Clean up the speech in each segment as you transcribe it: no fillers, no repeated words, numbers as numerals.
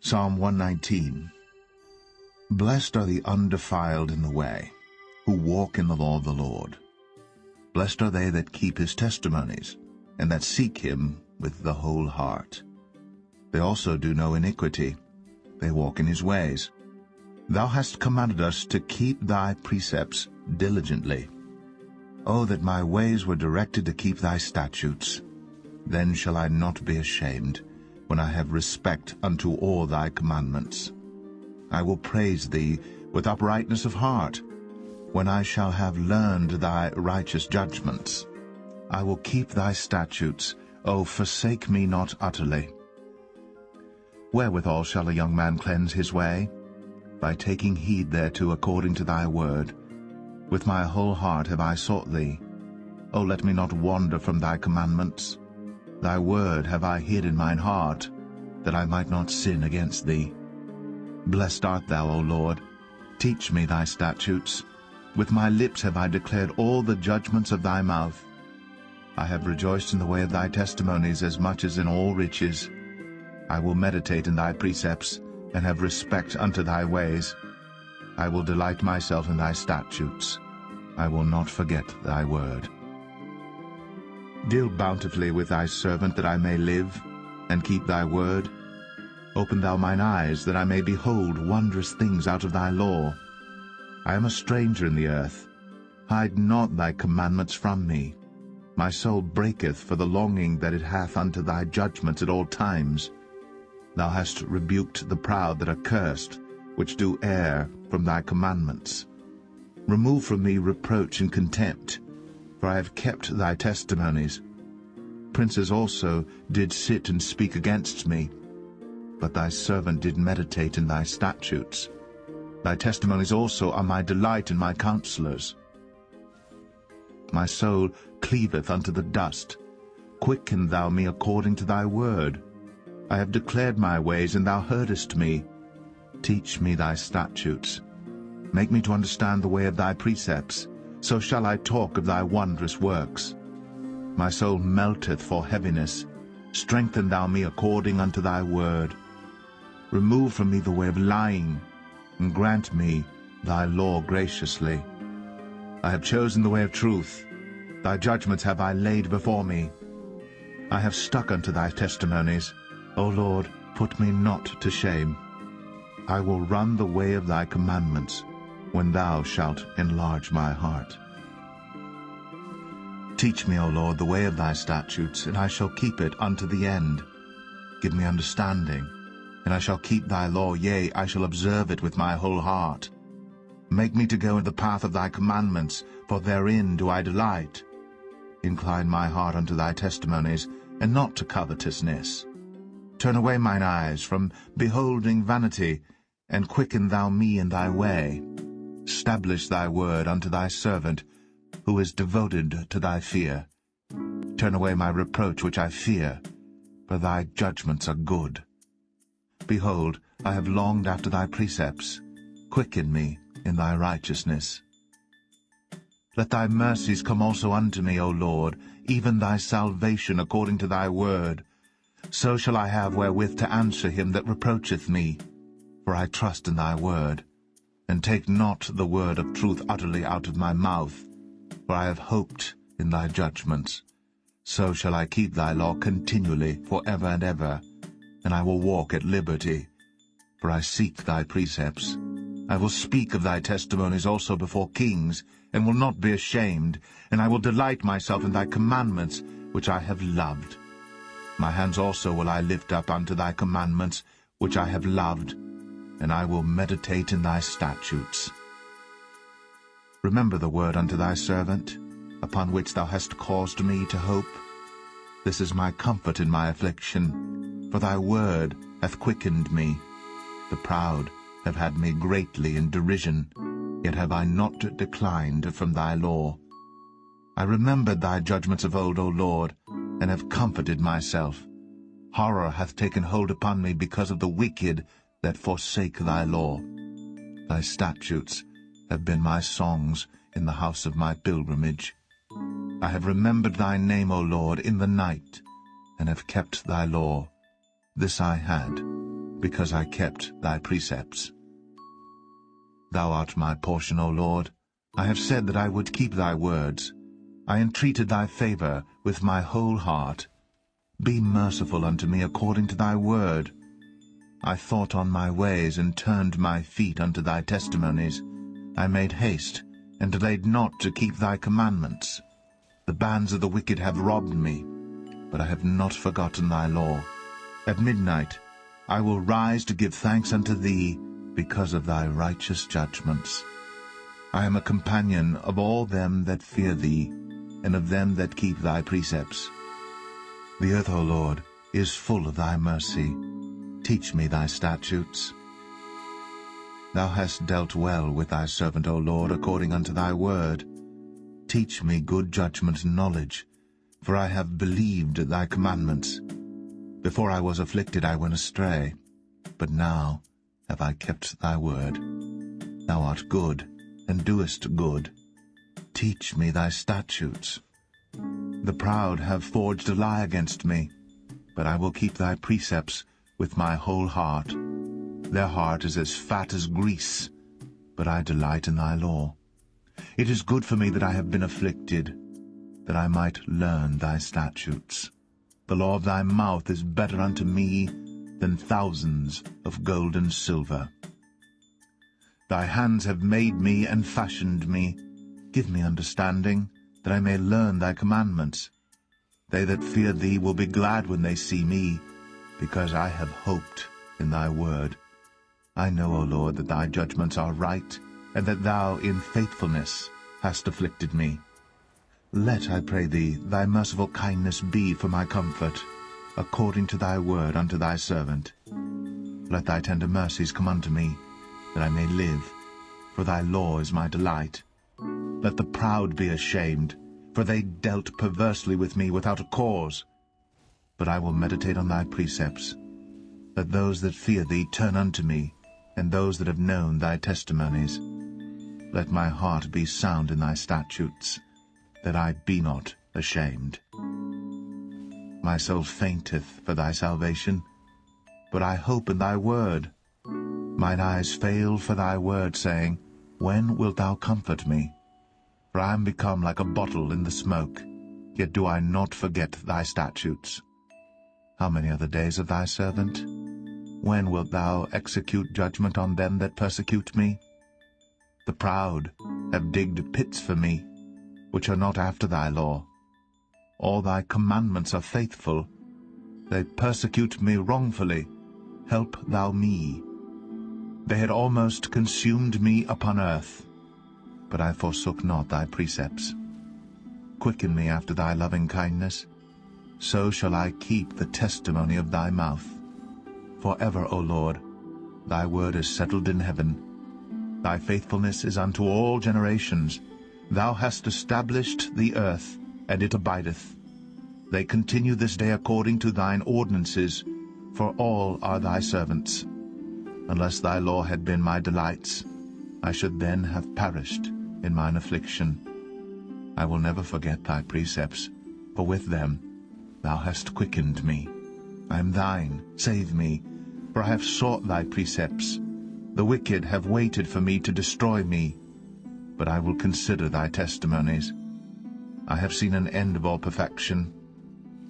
Psalm 119. Blessed are the undefiled in the way, who walk in the law of the Lord. Blessed are they that keep his testimonies, and that seek him with the whole heart. They also do no iniquity, they walk in his ways. Thou hast commanded us to keep thy precepts diligently. O that my ways were directed to keep thy statutes! Then shall I not be ashamed, when I have respect unto all thy commandments. I will praise thee with uprightness of heart, when I shall have learned thy righteous judgments. I will keep thy statutes, O forsake me not utterly. Wherewithal shall a young man cleanse his way? By taking heed thereto according to thy word. With my whole heart have I sought thee. O let me not wander from thy commandments. Thy word have I hid in mine heart, that I might not sin against thee. Blessed art thou, O Lord. Teach me thy statutes. With my lips have I declared all the judgments of thy mouth. I have rejoiced in the way of thy testimonies as much as in all riches. I will meditate in thy precepts, and have respect unto thy ways. I will delight myself in thy statutes. I will not forget thy word. Deal bountifully with thy servant, that I may live, and keep thy word. Open thou mine eyes, that I may behold wondrous things out of thy law. I am a stranger in the earth. Hide not thy commandments from me. My soul breaketh for the longing that it hath unto thy judgments at all times. Thou hast rebuked the proud that are cursed, which do err from thy commandments. Remove from me reproach and contempt, for I have kept thy testimonies. Princes also did sit and speak against me, but thy servant did meditate in thy statutes. Thy testimonies also are my delight and my counselors. My soul cleaveth unto the dust. Quicken thou me according to thy word. I have declared my ways, and thou heardest me. Teach me thy statutes. Make me to understand the way of thy precepts. So shall I talk of thy wondrous works. My soul melteth for heaviness. Strengthen thou me according unto thy word. Remove from me the way of lying, and grant me thy law graciously. I have chosen the way of truth. Thy judgments have I laid before me. I have stuck unto thy testimonies. O Lord, put me not to shame. I will run the way of thy commandments, when thou shalt enlarge my heart. Teach me, O Lord, the way of thy statutes, and I shall keep it unto the end. Give me understanding, and I shall keep thy law, yea, I shall observe it with my whole heart. Make me to go in the path of thy commandments, for therein do I delight. Incline my heart unto thy testimonies, and not to covetousness. Turn away mine eyes from beholding vanity, and quicken thou me in thy way. Establish thy word unto thy servant, who is devoted to thy fear. Turn away my reproach which I fear, for thy judgments are good. Behold, I have longed after thy precepts. Quicken me in thy righteousness. Let thy mercies come also unto me, O Lord, even thy salvation according to thy word. So shall I have wherewith to answer him that reproacheth me. For I trust in thy word, and take not the word of truth utterly out of my mouth. For I have hoped in thy judgments. So shall I keep thy law continually for ever and ever, and I will walk at liberty. For I seek thy precepts. I will speak of thy testimonies also before kings, and will not be ashamed, and I will delight myself in thy commandments, which I have loved. My hands also will I lift up unto thy commandments, which I have loved, and I will meditate in thy statutes. Remember the word unto thy servant, upon which thou hast caused me to hope. This is my comfort in my affliction, for thy word hath quickened me. The proud have had me greatly in derision, yet have I not declined from thy law. I remembered thy judgments of old, O Lord, and have comforted myself. Horror hath taken hold upon me because of the wicked that forsake thy law. Thy statutes have been my songs in the house of my pilgrimage. I have remembered thy name, O Lord, in the night, and have kept thy law. This I had, because I kept thy precepts. Thou art my portion, O Lord. I have said that I would keep thy words. I entreated thy favor with my whole heart. Be merciful unto me according to thy word. I thought on my ways, and turned my feet unto thy testimonies. I made haste, and delayed not to keep thy commandments. The bands of the wicked have robbed me, but I have not forgotten thy law. At midnight I will rise to give thanks unto thee, because of thy righteous judgments. I am a companion of all them that fear thee, and of them that keep thy precepts. The earth, O Lord, is full of thy mercy. Teach me thy statutes. Thou hast dealt well with thy servant, O Lord, according unto thy word. Teach me good judgment and knowledge, for I have believed thy commandments. Before I was afflicted I went astray, but now have I kept thy word. Thou art good, and doest good. Teach me thy statutes. The proud have forged a lie against me, but I will keep thy precepts with my whole heart. Their heart is as fat as grease, but I delight in thy law. It is good for me that I have been afflicted, that I might learn thy statutes. The law of thy mouth is better unto me than thousands of gold and silver. Thy hands have made me and fashioned me. Give me understanding, that I may learn thy commandments. They that fear thee will be glad when they see me, because I have hoped in thy word. I know, O Lord, that thy judgments are right, and that thou in faithfulness hast afflicted me. Let, I pray thee, thy merciful kindness be for my comfort, according to thy word unto thy servant. Let thy tender mercies come unto me, that I may live, for thy law is my delight. Let the proud be ashamed, for they dealt perversely with me without a cause. But I will meditate on thy precepts. Let those that fear thee turn unto me, and those that have known thy testimonies. Let my heart be sound in thy statutes, that I be not ashamed. My soul fainteth for thy salvation, but I hope in thy word. Mine eyes fail for thy word, saying, When wilt thou comfort me? For I am become like a bottle in the smoke, yet do I not forget thy statutes. How many are the days of thy servant? When wilt thou execute judgment on them that persecute me? The proud have digged pits for me, which are not after thy law. All thy commandments are faithful. They persecute me wrongfully. Help thou me. They had almost consumed me upon earth, but I forsook not thy precepts. Quicken me after thy loving kindness, so shall I keep the testimony of thy mouth. For ever, O Lord, thy word is settled in heaven. Thy faithfulness is unto all generations. Thou hast established the earth, and it abideth. They continue this day according to thine ordinances, for all are thy servants. Unless thy law had been my delights, I should then have perished in mine affliction. I will never forget thy precepts, for with them thou hast quickened me. I am thine, save me, for I have sought thy precepts. The wicked have waited for me to destroy me, but I will consider thy testimonies. I have seen an end of all perfection,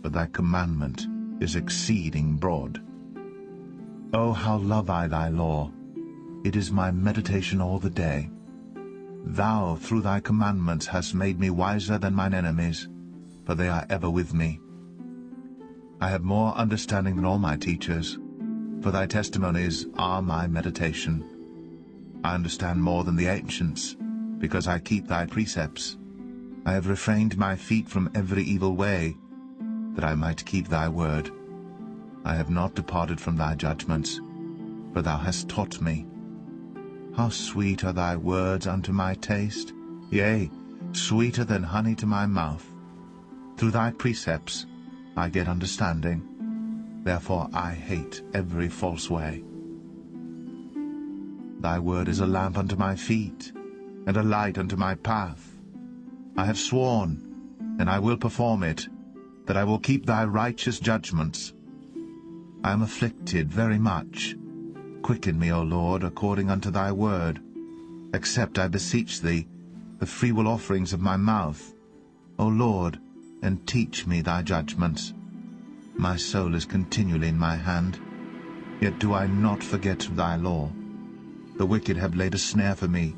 but thy commandment is exceeding broad. Oh, how love I thy law! It is my meditation all the day. Thou, through thy commandments, hast made me wiser than mine enemies, for they are ever with me. I have more understanding than all my teachers, for thy testimonies are my meditation. I understand more than the ancients, because I keep thy precepts. I have refrained my feet from every evil way, that I might keep thy word. I have not departed from thy judgments, for thou hast taught me. How sweet are thy words unto my taste, yea, sweeter than honey to my mouth. Through thy precepts I get understanding, therefore I hate every false way. Thy word is a lamp unto my feet, and a light unto my path. I have sworn, and I will perform it, that I will keep thy righteous judgments. I am afflicted very much. Quicken me, O Lord, according unto thy word. Accept, I beseech thee, the freewill offerings of my mouth, O Lord, and teach me thy judgments. My soul is continually in my hand, yet do I not forget thy law. The wicked have laid a snare for me,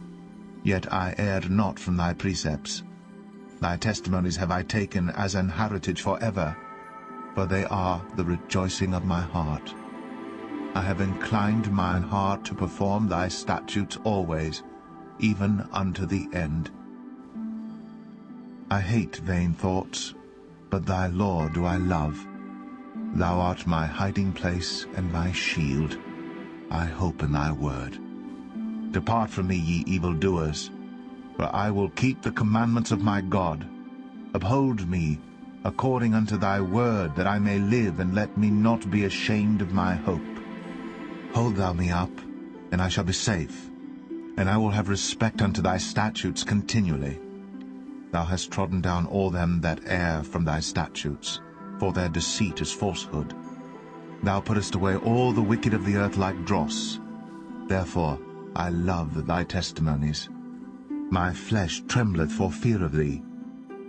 yet I erred not from thy precepts. Thy testimonies have I taken as an heritage forever, for they are the rejoicing of my heart. I have inclined mine heart to perform thy statutes always, even unto the end. I hate vain thoughts, but thy law do I love. Thou art my hiding place and my shield. I hope in thy word. Depart from me, ye evildoers, for I will keep the commandments of my God. Uphold me according unto thy word, that I may live, and let me not be ashamed of my hope. Hold thou me up, and I shall be safe, and I will have respect unto thy statutes continually. Thou hast trodden down all them that err from thy statutes, for their deceit is falsehood. Thou puttest away all the wicked of the earth like dross. Therefore I love thy testimonies. My flesh trembleth for fear of thee,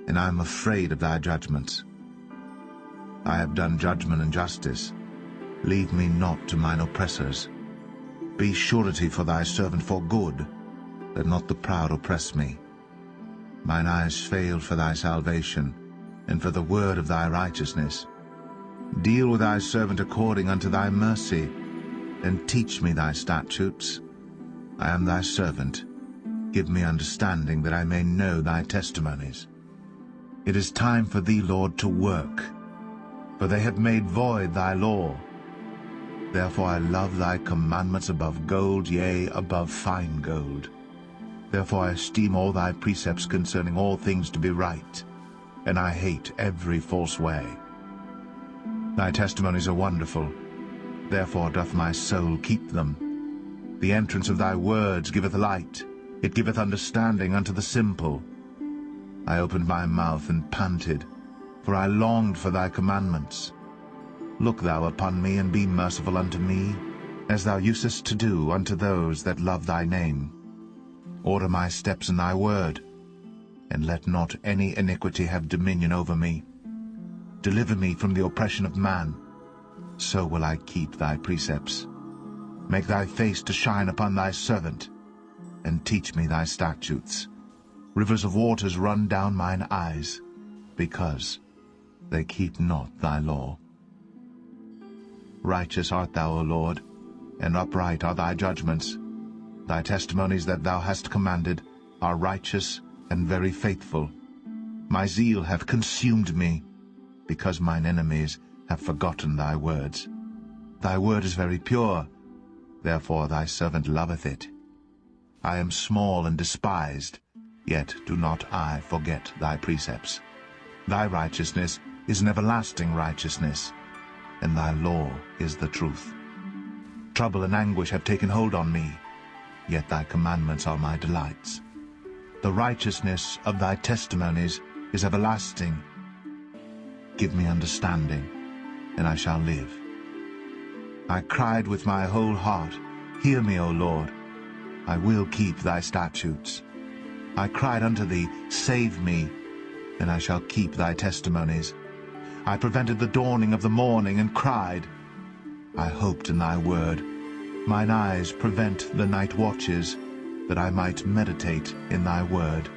and I am afraid of thy judgments. I have done judgment and justice. Leave me not to mine oppressors. Be surety for thy servant for good, that not the proud oppress me. Mine eyes failed for thy salvation, and for the word of thy righteousness. Deal with thy servant according unto thy mercy, and teach me thy statutes. I am thy servant. Give me understanding, that I may know thy testimonies. It is time for thee, Lord, to work, for they have made void thy law. Therefore I love thy commandments above gold, yea, above fine gold. Therefore I esteem all thy precepts concerning all things to be right, and I hate every false way. Thy testimonies are wonderful, therefore doth my soul keep them. The entrance of thy words giveth light, it giveth understanding unto the simple. I opened my mouth and panted, for I longed for thy commandments. Look thou upon me, and be merciful unto me, as thou usest to do unto those that love thy name. Order my steps in thy word, and let not any iniquity have dominion over me. Deliver me from the oppression of man, so will I keep thy precepts. Make thy face to shine upon thy servant, and teach me thy statutes. Rivers of waters run down mine eyes, because they keep not thy law. Righteous art thou, O Lord, and upright are thy judgments. Thy testimonies that thou hast commanded are righteous and very faithful. My zeal hath consumed me, because mine enemies have forgotten thy words. Thy word is very pure, therefore thy servant loveth it. I am small and despised, yet do not I forget thy precepts. Thy righteousness is an everlasting righteousness, and thy law is the truth. Trouble and anguish have taken hold on me, yet thy commandments are my delights. The righteousness of thy testimonies is everlasting. Give me understanding, and I shall live. I cried with my whole heart, hear me, O Lord. I will keep thy statutes. I cried unto thee, save me, and I shall keep thy testimonies. I prevented the dawning of the morning, and cried. I hoped in thy word. Mine eyes prevent the night watches, that I might meditate in thy word.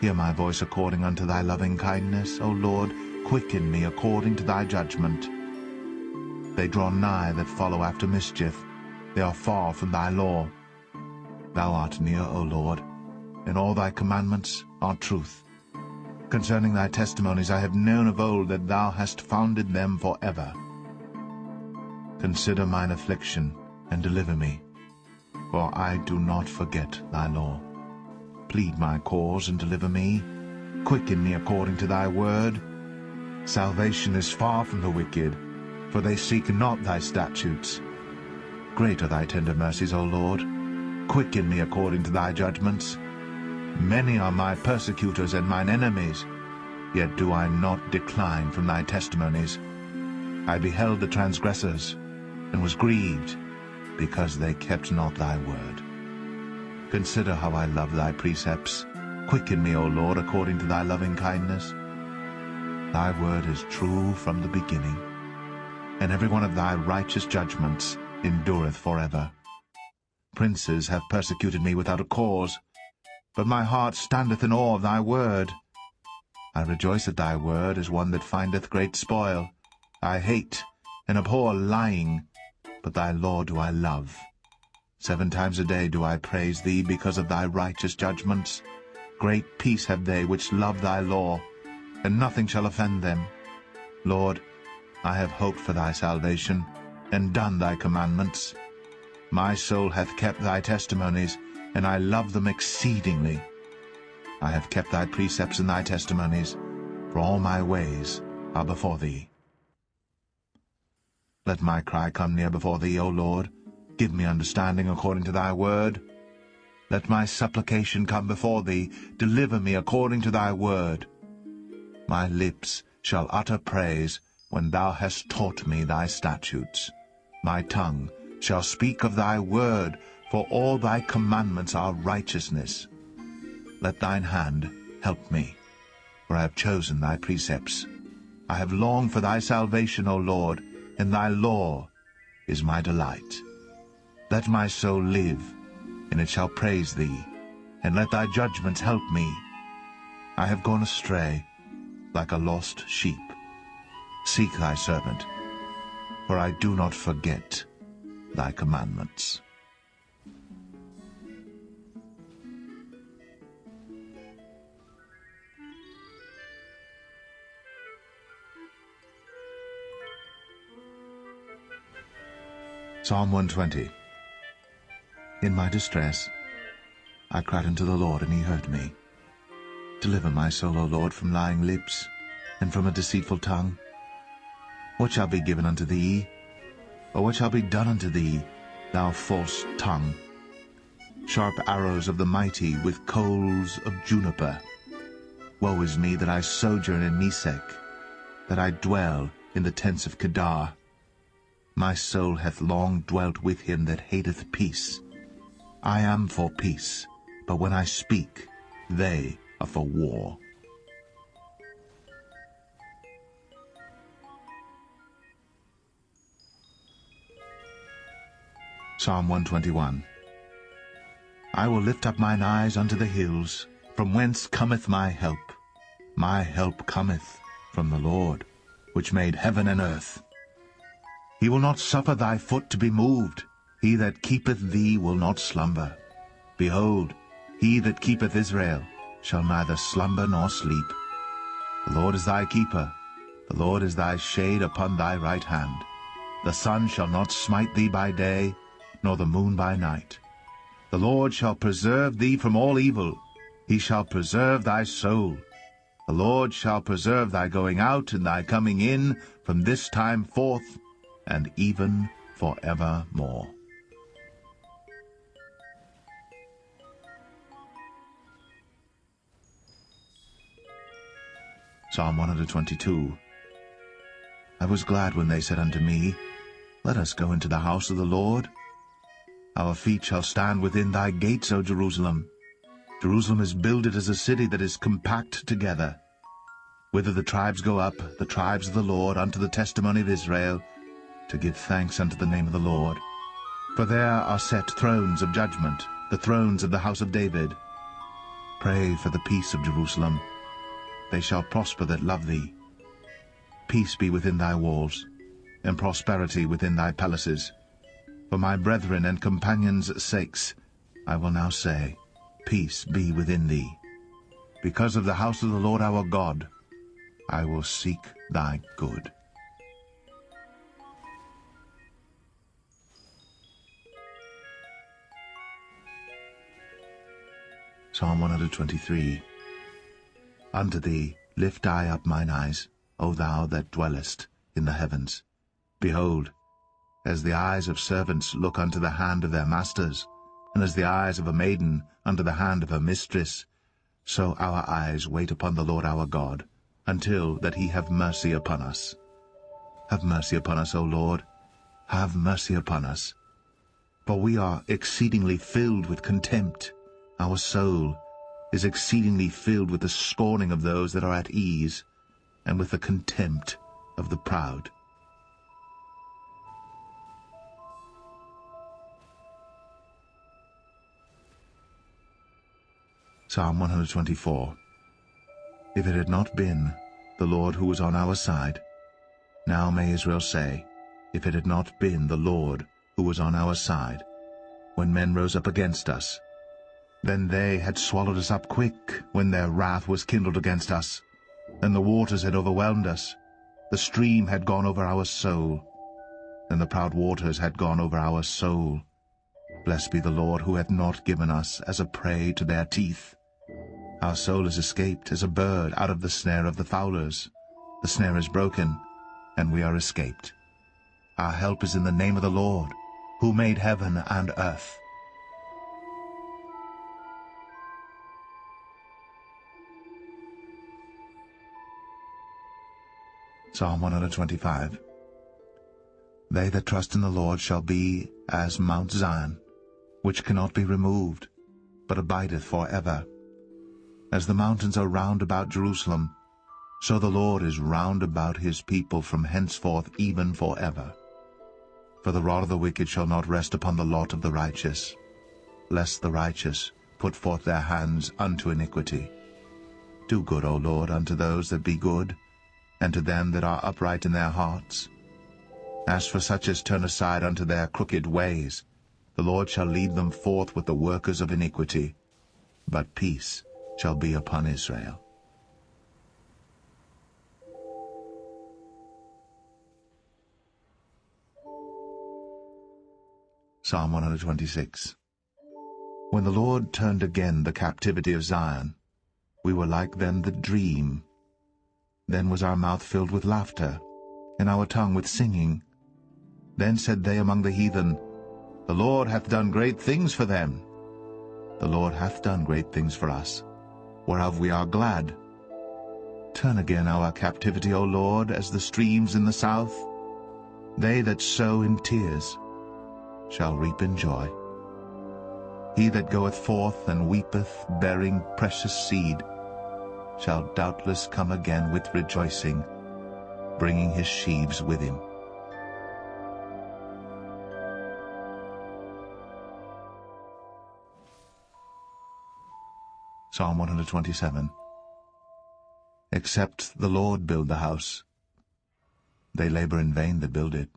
Hear my voice according unto thy loving kindness, O Lord. Quicken me according to thy judgment. They draw nigh that follow after mischief. They are far from thy law. Thou art near, O Lord, and all thy commandments are truth. Concerning thy testimonies I have known of old, that thou hast founded them forever. Consider mine affliction, and deliver me, for I do not forget thy law. Plead my cause, and deliver me. Quicken me according to thy word. Salvation is far from the wicked, for they seek not thy statutes. Great are thy tender mercies, O Lord. Quicken me according to thy judgments. Many are my persecutors and mine enemies, yet do I not decline from thy testimonies. I beheld the transgressors, and was grieved, because they kept not thy word. Consider how I love thy precepts. Quicken me, O Lord, according to thy loving kindness. Thy word is true from the beginning, and every one of thy righteous judgments endureth forever. Princes have persecuted me without a cause, but my heart standeth in awe of thy word. I rejoice at thy word as one that findeth great spoil. I hate and abhor lying, but thy law do I love. 7 times a day do I praise thee because of thy righteous judgments. Great peace have they which love thy law, and nothing shall offend them. Lord, I have hoped for thy salvation, and done thy commandments. My soul hath kept thy testimonies, and I love them exceedingly. I have kept thy precepts and thy testimonies, for all my ways are before thee. Let my cry come near before thee, O Lord. Give me understanding according to thy word. Let my supplication come before thee. Deliver me according to thy word. My lips shall utter praise when thou hast taught me thy statutes. My tongue shall speak of thy word, for all thy commandments are righteousness. Let thine hand help me, for I have chosen thy precepts. I have longed for thy salvation, O Lord, and thy law is my delight. Let my soul live, and it shall praise thee, and let thy judgments help me. I have gone astray like a lost sheep. Seek thy servant, for I do not forget thy commandments. Psalm 120. In my distress, I cried unto the Lord, and he heard me. Deliver my soul, O Lord, from lying lips, and from a deceitful tongue. What shall be given unto thee? Or what shall be done unto thee, thou false tongue? Sharp arrows of the mighty with coals of juniper. Woe is me that I sojourn in Mesech, that I dwell in the tents of Kedar. My soul hath long dwelt with him that hateth peace. I am for peace, but when I speak, they are for war. Psalm 121. I will lift up mine eyes unto the hills, from whence cometh my help. My help cometh from the Lord, which made heaven and earth. He will not suffer thy foot to be moved. He that keepeth thee will not slumber. Behold, he that keepeth Israel shall neither slumber nor sleep. The Lord is thy keeper. The Lord is thy shade upon thy right hand. The sun shall not smite thee by day, nor the moon by night. The Lord shall preserve thee from all evil. He shall preserve thy soul. The Lord shall preserve thy going out and thy coming in from this time forth, and even forevermore. Psalm 122. I was glad when they said unto me, Let us go into the house of the Lord. Our feet shall stand within thy gates, O Jerusalem. Jerusalem is builded as a city that is compact together. Whither the tribes go up, the tribes of the Lord, unto the testimony of Israel, to give thanks unto the name of the Lord. For there are set thrones of judgment, the thrones of the house of David. Pray for the peace of Jerusalem. They shall prosper that love thee. Peace be within thy walls, and prosperity within thy palaces. For my brethren and companions' sakes, I will now say, Peace be within thee. Because of the house of the Lord our God, I will seek thy good. Psalm 123. Unto thee lift I up mine eyes, O thou that dwellest in the heavens. Behold, as the eyes of servants look unto the hand of their masters, and as the eyes of a maiden unto the hand of her mistress, so our eyes wait upon the Lord our God, until that he have mercy upon us. Have mercy upon us, O Lord. Have mercy upon us. For we are exceedingly filled with contempt. Our soul is exceedingly filled with the scorning of those that are at ease, and with the contempt of the proud. Psalm 124. If it had not been the Lord who was on our side, now may Israel say, if it had not been the Lord who was on our side, when men rose up against us, then they had swallowed us up quick, when their wrath was kindled against us, and the waters had overwhelmed us. The stream had gone over our soul, and the proud waters had gone over our soul. Blessed be the Lord, who hath not given us as a prey to their teeth. Our soul is escaped as a bird out of the snare of the fowlers. The snare is broken, and we are escaped. Our help is in the name of the Lord, who made heaven and earth. Psalm 125. They that trust in the Lord shall be as Mount Zion, which cannot be removed, but abideth for ever. As the mountains are round about Jerusalem, so the Lord is round about his people from henceforth even for ever. For the rod of the wicked shall not rest upon the lot of the righteous, lest the righteous put forth their hands unto iniquity. Do good, O Lord, unto those that be good, and to them that are upright in their hearts. As for such as turn aside unto their crooked ways, the Lord shall lead them forth with the workers of iniquity, but peace shall be upon Israel. Psalm 126. When the Lord turned again the captivity of Zion, we were like them that dream. Then was our mouth filled with laughter, and our tongue with singing. Then said they among the heathen, The Lord hath done great things for them. The Lord hath done great things for us, whereof we are glad. Turn again our captivity, O Lord, as the streams in the south. They that sow in tears shall reap in joy. He that goeth forth and weepeth, bearing precious seed, shall doubtless come again with rejoicing, bringing his sheaves with him. Psalm 127. Except the Lord build the house, they labor in vain that build it.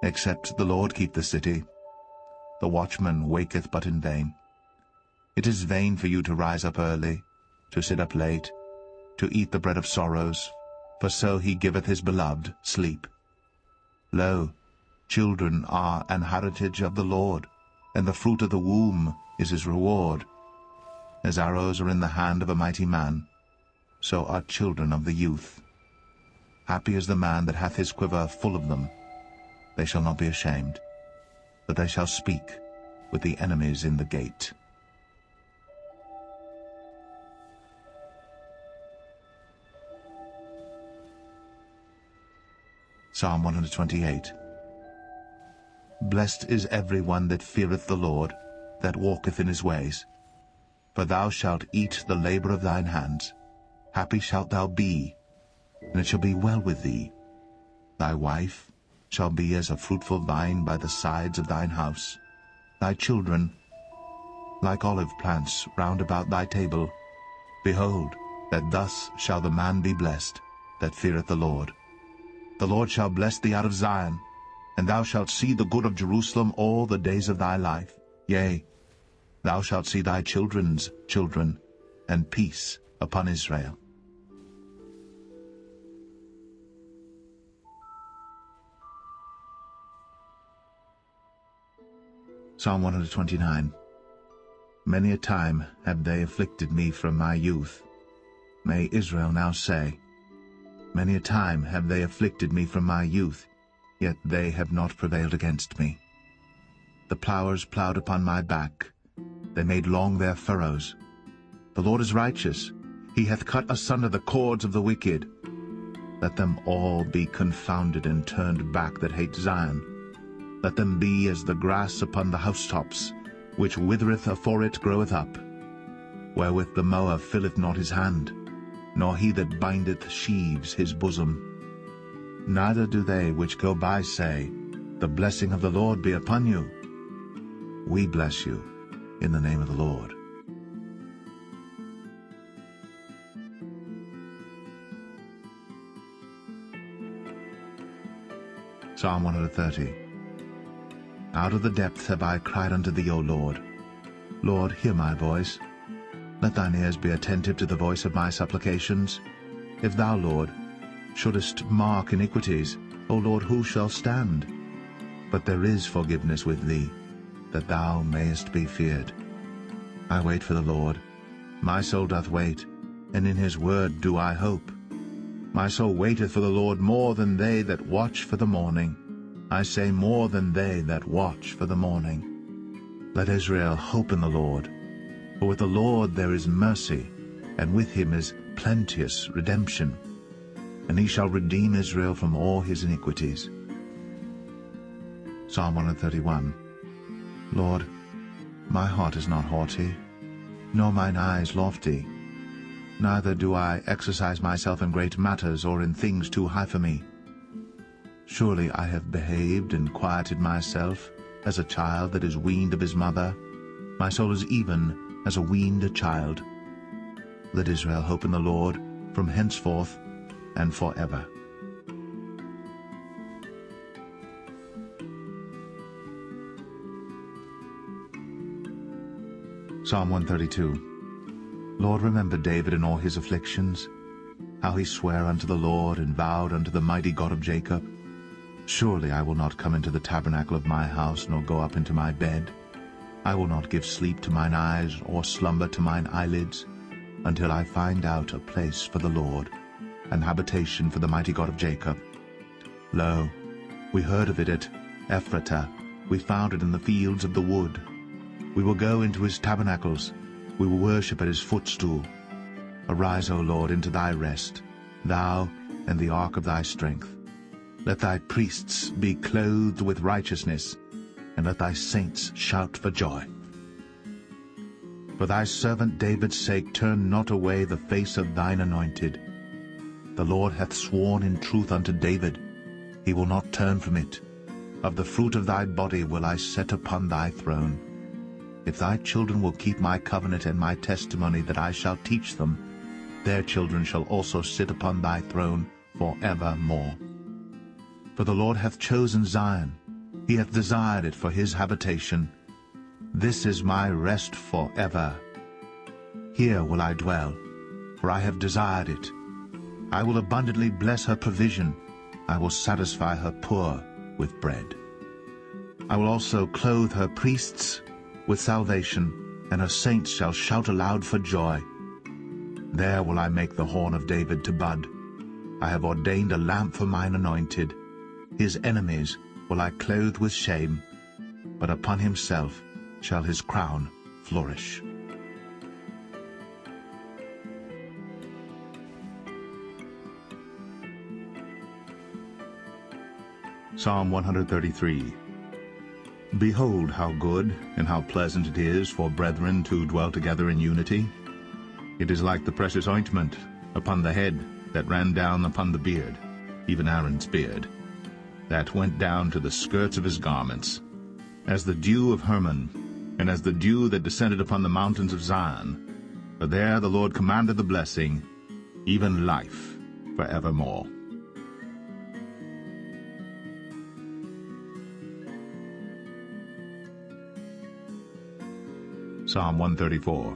Except the Lord keep the city, the watchman waketh but in vain. It is vain for you to rise up early, to sit up late, to eat the bread of sorrows, for so he giveth his beloved sleep. Lo, children are an heritage of the Lord, and the fruit of the womb is his reward. As arrows are in the hand of a mighty man, so are children of the youth. Happy is the man that hath his quiver full of them. They shall not be ashamed, but they shall speak with the enemies in the gate. Psalm 128. Blessed is every one that feareth the Lord, that walketh in his ways. For thou shalt eat the labor of thine hands. Happy shalt thou be, and it shall be well with thee. Thy wife shall be as a fruitful vine by the sides of thine house. Thy children like olive plants round about thy table. Behold, that thus shall the man be blessed that feareth the Lord. The Lord shall bless thee out of Zion, and thou shalt see the good of Jerusalem all the days of thy life. Yea, thou shalt see thy children's children, and peace upon Israel. Psalm 129. Many a time have they afflicted me from my youth. May Israel now say, Many a time have they afflicted me from my youth, yet they have not prevailed against me. The plowers plowed upon my back, they made long their furrows. The Lord is righteous, he hath cut asunder the cords of the wicked. Let them all be confounded and turned back that hate Zion. Let them be as the grass upon the housetops, which withereth afore it groweth up, wherewith the mower filleth not his hand, nor he that bindeth sheaves his bosom. Neither do they which go by say, The blessing of the Lord be upon you. We bless you in the name of the Lord. Psalm 130. Out of the depth have I cried unto thee, O Lord. Lord, hear my voice. Let thine ears be attentive to the voice of my supplications. If thou, Lord, shouldest mark iniquities, O Lord, who shall stand? But there is forgiveness with thee, that thou mayest be feared. I wait for the Lord. My soul doth wait, and in his word do I hope. My soul waiteth for the Lord more than they that watch for the morning. I say, more than they that watch for the morning. Let Israel hope in the Lord. For with the Lord there is mercy, and with him is plenteous redemption. And he shall redeem Israel from all his iniquities. Psalm 131. Lord, my heart is not haughty, nor mine eyes lofty. Neither do I exercise myself in great matters, or in things too high for me. Surely I have behaved and quieted myself as a child that is weaned of his mother. My soul is even as a weaned child. Let Israel hope in the Lord from henceforth and forever. Psalm 132. Lord, remember David in all his afflictions, how he sware unto the Lord, and vowed unto the mighty God of Jacob. Surely I will not come into the tabernacle of my house, nor go up into my bed. I will not give sleep to mine eyes, or slumber to mine eyelids, until I find out a place for the Lord, an habitation for the mighty God of Jacob. Lo, we heard of it at Ephratah, we found it in the fields of the wood. We will go into his tabernacles, we will worship at his footstool. Arise, O Lord, into thy rest, thou and the ark of thy strength. Let thy priests be clothed with righteousness, and let thy saints shout for joy. For thy servant David's sake, turn not away the face of thine anointed. The Lord hath sworn in truth unto David, he will not turn from it. Of the fruit of thy body will I set upon thy throne. If thy children will keep my covenant and my testimony that I shall teach them, their children shall also sit upon thy throne for evermore. For the Lord hath chosen Zion, he hath desired it for his habitation. This is my rest for ever. Here will I dwell, for I have desired it. I will abundantly bless her provision. I will satisfy her poor with bread. I will also clothe her priests with salvation, and her saints shall shout aloud for joy. There will I make the horn of David to bud. I have ordained a lamp for mine anointed. His enemies will I clothe with shame, but upon himself shall his crown flourish. Psalm 133. Behold how good and how pleasant it is for brethren to dwell together in unity. It is like the precious ointment upon the head that ran down upon the beard, even Aaron's beard, that went down to the skirts of his garments, as the dew of Hermon, and as the dew that descended upon the mountains of Zion. For there the Lord commanded the blessing, even life for evermore. Psalm 134.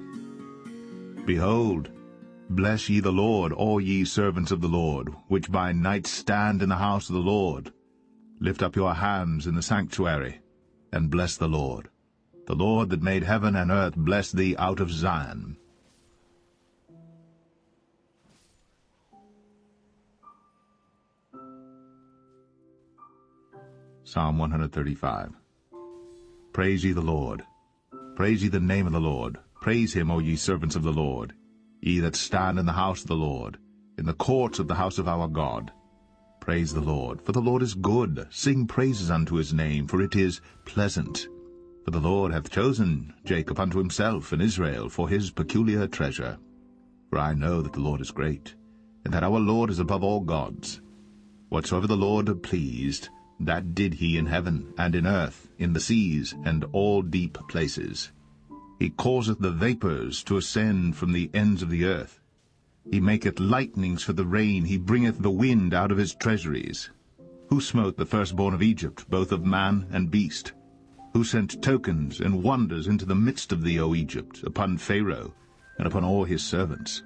Behold, bless ye the Lord, all ye servants of the Lord, which by night stand in the house of the Lord. Lift up your hands in the sanctuary, and bless the Lord. The Lord that made heaven and earth bless thee out of Zion. Psalm 135. Praise ye the Lord. Praise ye the name of the Lord. Praise him, O ye servants of the Lord, ye that stand in the house of the Lord. in the courts of the house of our God. Praise the Lord, for the Lord is good. Sing praises unto his name, for it is pleasant. For the Lord hath chosen Jacob unto himself, and Israel for his peculiar treasure. For I know that the Lord is great, and that our Lord is above all gods. Whatsoever the Lord pleased, that did he in heaven, and in earth, in the seas, and all deep places. He causeth the vapours to ascend from the ends of the earth. He maketh lightnings for the rain, he bringeth the wind out of his treasuries. Who smote the firstborn of Egypt, both of man and beast? Who sent tokens and wonders into the midst of thee, O Egypt, upon Pharaoh, and upon all his servants?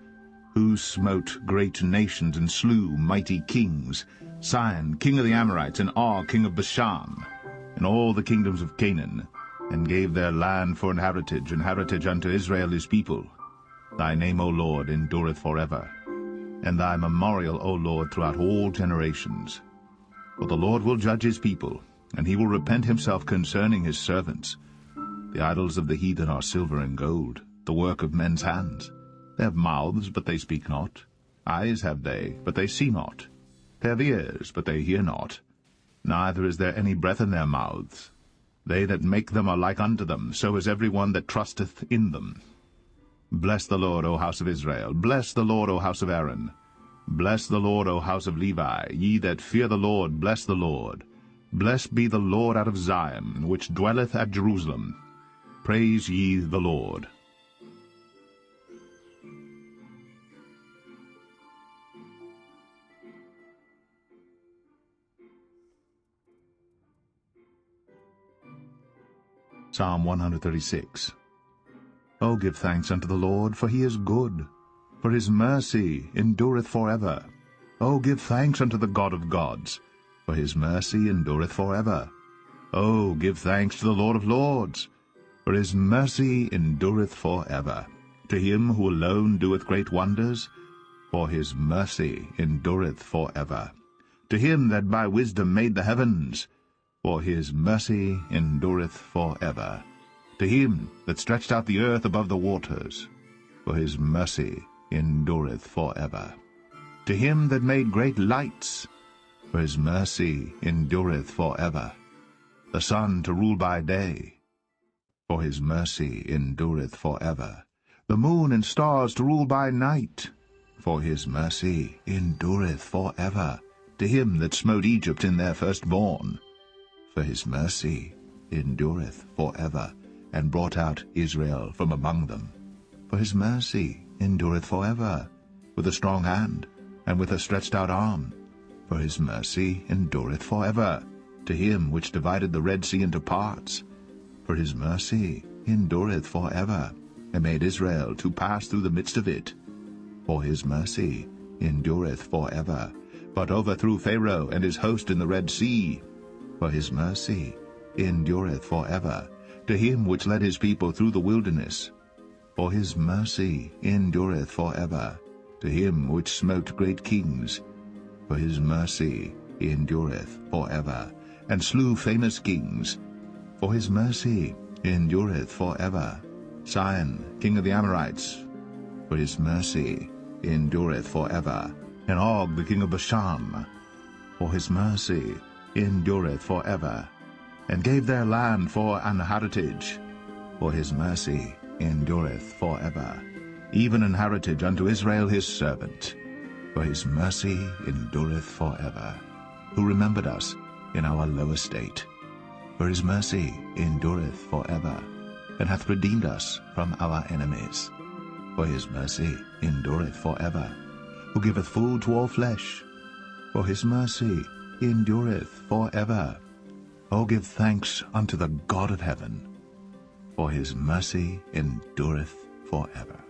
Who smote great nations and slew mighty kings, Sihon, king of the Amorites, and Og, king of Bashan, and all the kingdoms of Canaan, and gave their land for an heritage unto Israel his people. Thy name, O Lord, endureth forever, and thy memorial, O Lord, throughout all generations. For the Lord will judge his people, and he will repent himself concerning his servants. The idols of the heathen are silver and gold, the work of men's hands. They have mouths, but they speak not. Eyes have they, but they see not. They have ears, but they hear not. Neither is there any breath in their mouths. They that make them are like unto them, so is every one that trusteth in them. Bless the Lord, O house of Israel. Bless the Lord, O house of Aaron. Bless the Lord, O house of Levi. Ye that fear the Lord, bless the Lord. Blessed be the Lord out of Zion, which dwelleth at Jerusalem. Praise ye the Lord. Psalm 136. O give thanks unto the Lord, for he is good, for his mercy endureth forever. O give thanks unto the God of gods, for his mercy endureth forever. O give thanks to the Lord of lords, for his mercy endureth forever. To him who alone doeth great wonders, for his mercy endureth forever. To him that by wisdom made the heavens, for his mercy endureth forever. To him that stretched out the earth above the waters, for his mercy endureth forever. To him that made great lights, for his mercy endureth forever. The sun to rule by day, for his mercy endureth forever. The moon and stars to rule by night, for his mercy endureth forever. To him that smote Egypt in their firstborn, for his mercy endureth forever, and brought out Israel from among them. For his mercy endureth forever, with a strong hand, and with a stretched out arm. For his mercy endureth forever. To him which divided the Red Sea into parts, for his mercy endureth forever, and made Israel to pass through the midst of it. For his mercy endureth forever, but overthrew Pharaoh and his host in the Red Sea. For his mercy endureth forever. To him which led his people through the wilderness, for his mercy endureth forever. To him which smote great kings, for his mercy endureth forever, and slew famous kings, for his mercy endureth forever. Sihon, king of the Amorites, for his mercy endureth forever. And Og, the king of Bashan, for his mercy endureth forever, and gave their land for an heritage, for his mercy endureth forever, even an heritage unto Israel his servant, for his mercy endureth forever, who remembered us in our low estate. For his mercy endureth forever, and hath redeemed us from our enemies. For his mercy endureth forever, who giveth food to all flesh. For his mercy endureth forever. O give thanks unto the God of heaven, for his mercy endureth forever.